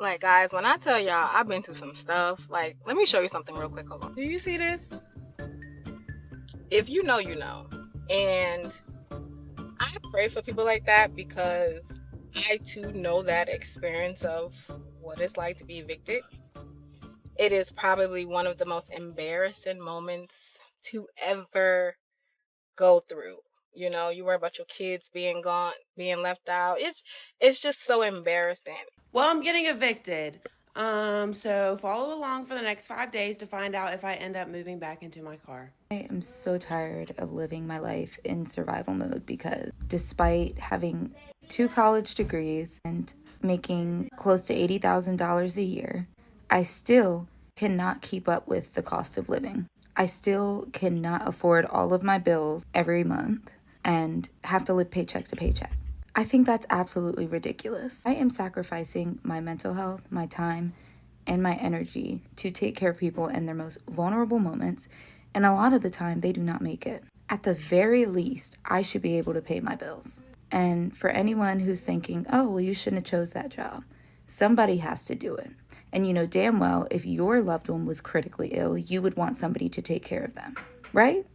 Like, guys, when I tell y'all I've been through some stuff, like, let me show you something real quick. Hold on. Do you see this? If you know, you know. And I pray for people like that because I too know that experience of what it's like to be evicted. It is probably one of the most embarrassing moments to ever go through. You know, you worry about your kids being gone, being left out. It's just so embarrassing. Well, I'm getting evicted. So follow along for the next 5 days to find out if I end up moving back into my car. I am so tired of living my life in survival mode because despite having 2 college degrees and making close to $80,000 a year, I still cannot keep up with the cost of living. I still cannot afford all of my bills every month and have to live paycheck to paycheck. I think that's absolutely ridiculous. I am sacrificing my mental health, my time, and my energy to take care of people in their most vulnerable moments, and a lot of the time they do not make it. At the very least, I should be able to pay my bills. And for anyone who's thinking, oh, well, you shouldn't have chose that job, somebody has to do it. And you know damn well if your loved one was critically ill, you would want somebody to take care of them, right?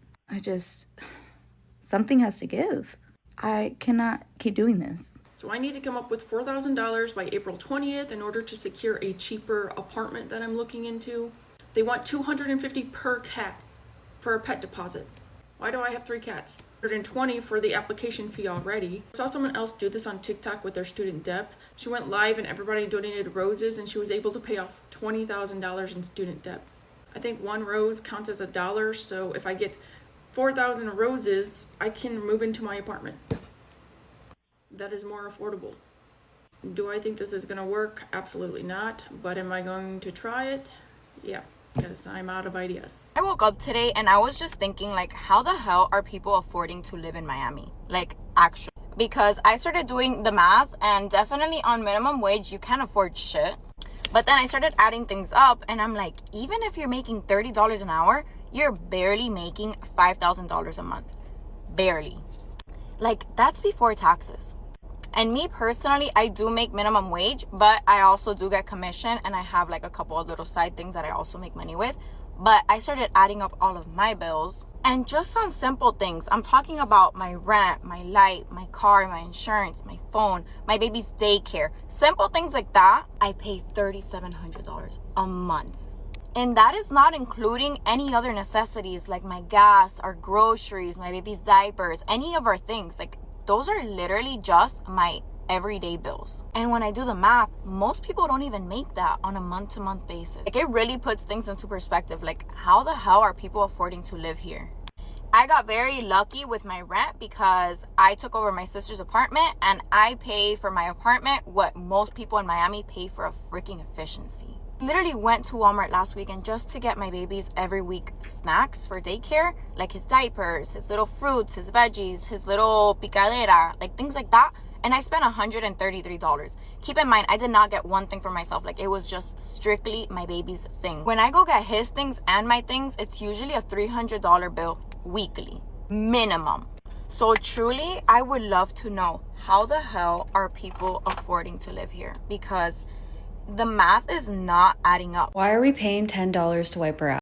Something has to give. I cannot keep doing this. So I need to come up with $4,000 by April 20th in order to secure a cheaper apartment that I'm looking into. They want $250 per cat for a pet deposit. Why do I have 3 cats? $120 for the application fee already. I saw someone else do this on TikTok with their student debt. She went live and everybody donated roses and she was able to pay off $20,000 in student debt. I think 1 rose counts as $1, so if I get 4,000 roses, I can move into my apartment. That is more affordable. Do I think this is going to work? Absolutely not. But am I going to try it? Yeah, because I'm out of ideas. I woke up today and I was just thinking, like, how the hell are people affording to live in Miami? Like, actually. Because I started doing the math, and definitely on minimum wage, you can't afford shit. But then I started adding things up, and I'm like, even if you're making $30 an hour, you're barely making $5,000 a month. Barely. Like, that's before taxes. And me personally, I do make minimum wage, but I also do get commission, and I have like a couple of little side things that I also make money with. But I started adding up all of my bills, and just on simple things, I'm talking about my rent, my light, my car, my insurance, my phone, my baby's daycare, simple things like that, I pay $3,700 a month. And that is not including any other necessities like my gas, our groceries, my baby's diapers, any of our things. Like, those are literally just my everyday bills. And when I do the math, most people don't even make that on a month-to-month basis. Like, it really puts things into perspective. Like, how the hell are people affording to live here? I got very lucky with my rent because I took over my sister's apartment and I pay for my apartment what most people in Miami pay for a freaking efficiency. I literally went to Walmart last weekend just to get my baby's every week snacks for daycare, like his diapers, his little fruits, his veggies, his little picadera, like things like that. And I spent $133. Keep in mind, I did not get one thing for myself. Like, it was just strictly my baby's thing. When I go get his things and my things, it's usually a $300 bill weekly, minimum. So truly, I would love to know, how the hell are people affording to live here? Because the math is not adding up. Why are we paying $10 to wipe our ass?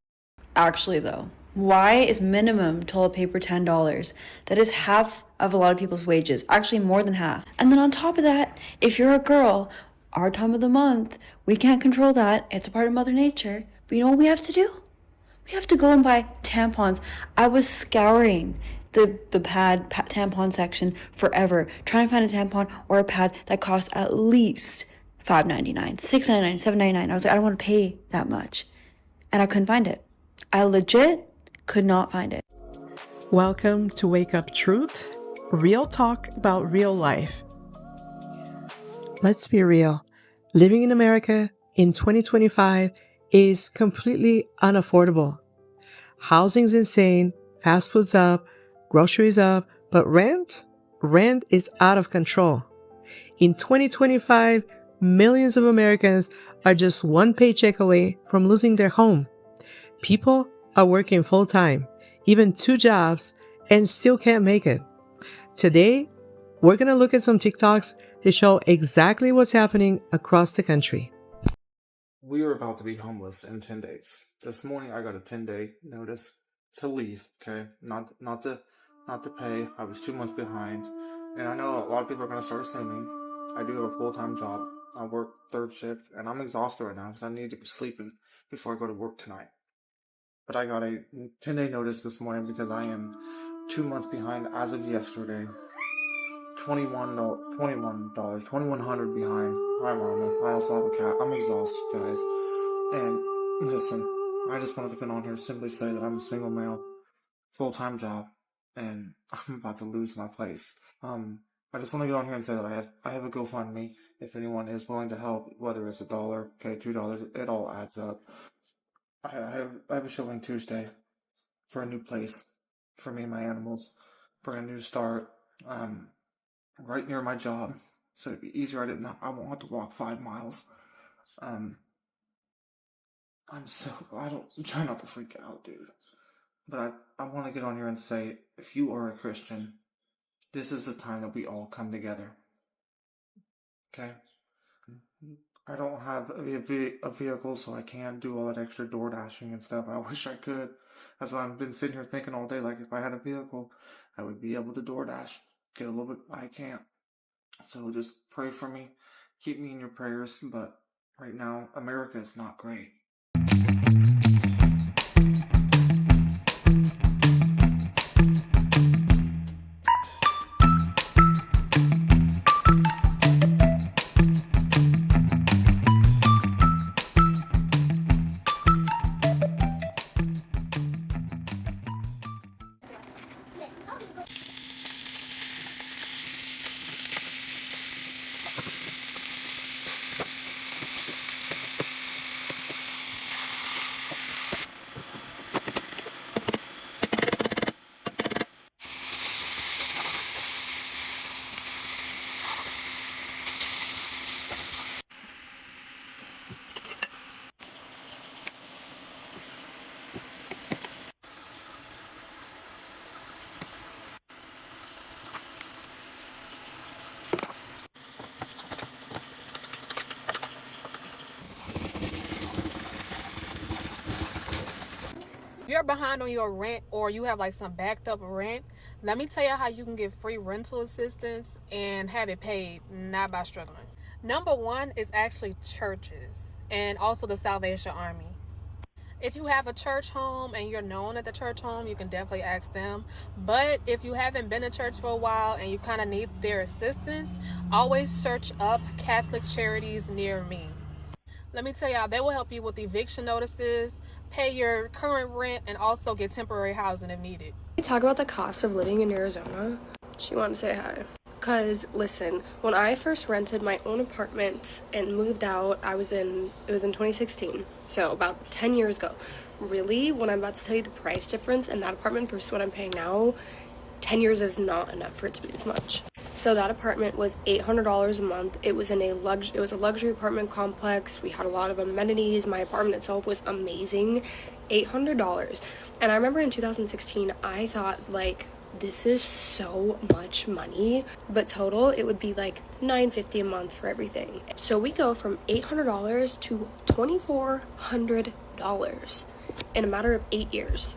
Actually, though, why is minimum toilet paper $10? That is half of a lot of people's wages, actually more than half. And then on top of that, if you're a girl, our time of the month, we can't control that. It's a part of Mother Nature. But you know what we have to do? We have to go and buy tampons. I was scouring the pad tampon section forever, trying to find a tampon or a pad that costs at least $5.99, $6.99, $7.99. I was like, I don't want to pay that much. And I couldn't find it. I legit could not find it. Welcome to Wake Up Truth, real talk about real life. Let's be real. Living in America in 2025 is completely unaffordable. Housing's insane, fast food's up, groceries up, but rent is out of control. In 2025, millions of Americans are just one paycheck away from losing their home. People are working full-time, even 2 jobs, and still can't make it. Today, we're going to look at some TikToks to show exactly what's happening across the country. We are about to be homeless in 10 days. This morning I got a 10-day notice to leave, okay? Not to pay. I was 2 months behind. And I know a lot of people are going to start assuming I do have a full-time job. I work third shift, and I'm exhausted right now because I need to be sleeping before I go to work tonight. But I got a 10-day notice this morning because I am 2 months behind as of yesterday. $2,100 behind. Hi, Mama. I also have a cat. I'm exhausted, guys. And listen, I just wanted to get on here and simply say that I'm a single male, full-time job, and I'm about to lose my place. I just want to get on here and say that I have a GoFundMe. If anyone is willing to help, whether it's $1, okay, $2, it all adds up. I have a showing Tuesday for a new place for me and my animals, brand new start. Right near my job, so it'd be easier. I won't have to walk 5 miles. I try not to freak out, dude. But I want to get on here and say, if you are a Christian, this is the time that we all come together. Okay? I don't have a vehicle, so I can't do all that extra door dashing and stuff. I wish I could. That's why I've been sitting here thinking all day, like, if I had a vehicle, I would be able to door dash. Get a little bit, I can't. So just pray for me. Keep me in your prayers. But right now, America is not great. You're behind on your rent or you have like some backed up rent, let me tell you how you can get free rental assistance and have it paid, not by struggling. Number one is actually churches and also the Salvation Army. If you have a church home and you're known at the church home, you can definitely ask them. But if you haven't been to church for a while and you kind of need their assistance, always search up Catholic charities near me. Let me tell y'all, they will help you with eviction notices, pay your current rent, and also get temporary housing if needed. We talk about the cost of living in Arizona. She wanted to say hi. Cause listen, when I first rented my own apartment and moved out, it was in 2016, so about 10 years ago. Really, when I'm about to tell you the price difference in that apartment versus what I'm paying now, 10 years is not enough for it to be this much. So that apartment was $800 a month. It was a luxury apartment complex. We had a lot of amenities. My apartment itself was amazing. $800. And I remember in 2016, I thought, like, this is so much money, but total it would be like $950 a month for everything. So we go from $800 to $2,400 in a matter of 8 years.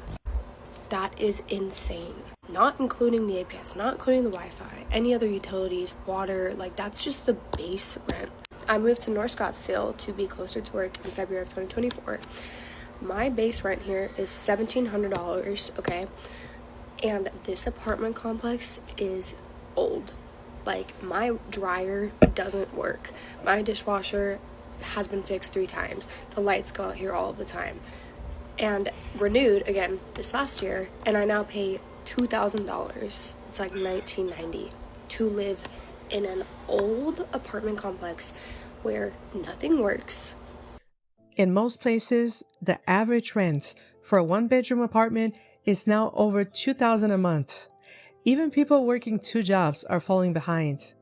That is insane. Not including the APS, not including the Wi-Fi, any other utilities, water, like that's just the base rent. I moved to North Scottsdale to be closer to work in February of 2024. My base rent here is $1,700, okay? And this apartment complex is old. Like, my dryer doesn't work. My dishwasher has been fixed 3 times. The lights go out here all the time. And renewed again this last year, and I now pay $2,000. It's like $1,990 to live in an old apartment complex where nothing works. In most places, the average rent for a 1-bedroom apartment is now over $2,000 a month. Even people working 2 jobs are falling behind.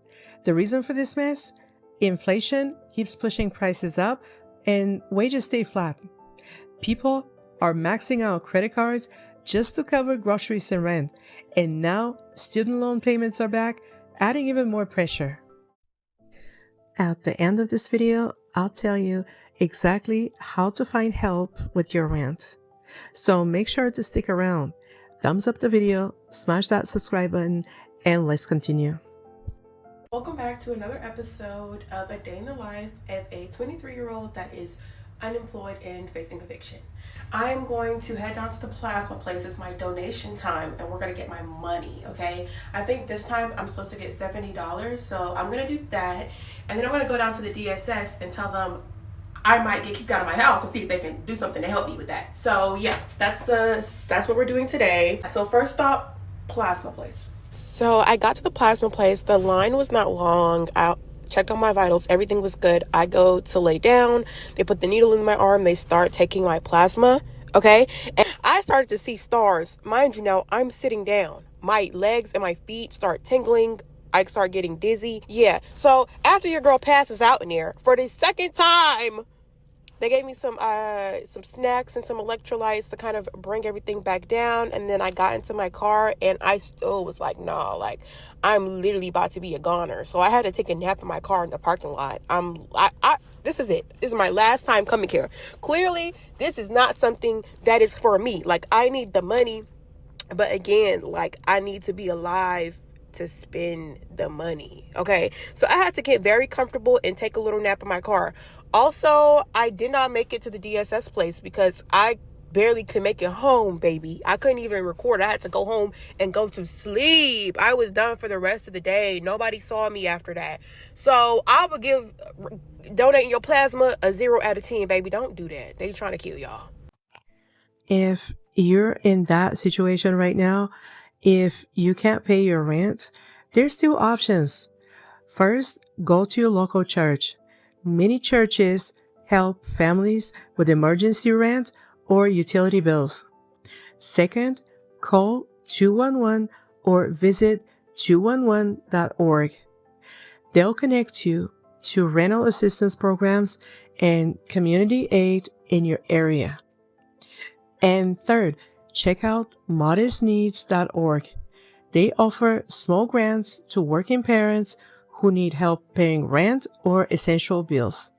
The reason for this mess? Inflation keeps pushing prices up and wages stay flat. People are maxing out credit cards just to cover groceries and rent, and now student loan payments are back, adding even more pressure. At the end of this video, I'll tell you exactly how to find help with your rent. So make sure to stick around. Thumbs up the video, smash that subscribe button, and let's continue. Welcome back to another episode of A Day in the Life of a 23-year-old that is unemployed and facing eviction. I am going to head down to the plasma place. It's my donation time and we're going to get my money, okay? I think this time I'm supposed to get $70, so I'm going to do that. And then I'm going to go down to the DSS and tell them I might get kicked out of my house and see if they can do something to help me with that. So yeah, that's what we're doing today. So first stop, plasma place. So I got to the plasma place. The line was not long. I checked on my vitals. Everything was good. I go to lay down. They put the needle in my arm. They start taking my plasma. Okay. And I started to see stars. Mind you now, I'm sitting down. My legs and my feet start tingling. I start getting dizzy. Yeah. So after your girl passes out in there for the second time, they gave me some snacks and some electrolytes to kind of bring everything back down. And then I got into my car and I still was like, nah, like I'm literally about to be a goner. So I had to take a nap in my car in the parking lot. This is it. This is my last time coming here. Clearly, this is not something that is for me. Like I need the money. But again, like I need to be alive to spend the money. Okay. So I had to get very comfortable and take a little nap in my car. Also, I did not make it to the DSS place because I barely could make it home, baby. I couldn't even record. I had to go home and go to sleep. I was done for the rest of the day. Nobody saw me after that. So I would give donating your plasma a 0 out of 10, baby. Don't do that. They trying to kill y'all. If you're in that situation right now, if you can't pay your rent, there's two options. First, go to your local church. Many churches help families with emergency rent or utility bills. Second, call 211 or visit 211.org. They'll connect you to rental assistance programs and community aid in your area. And third, check out modestneeds.org. They offer small grants to working parents who need help paying rent or essential bills.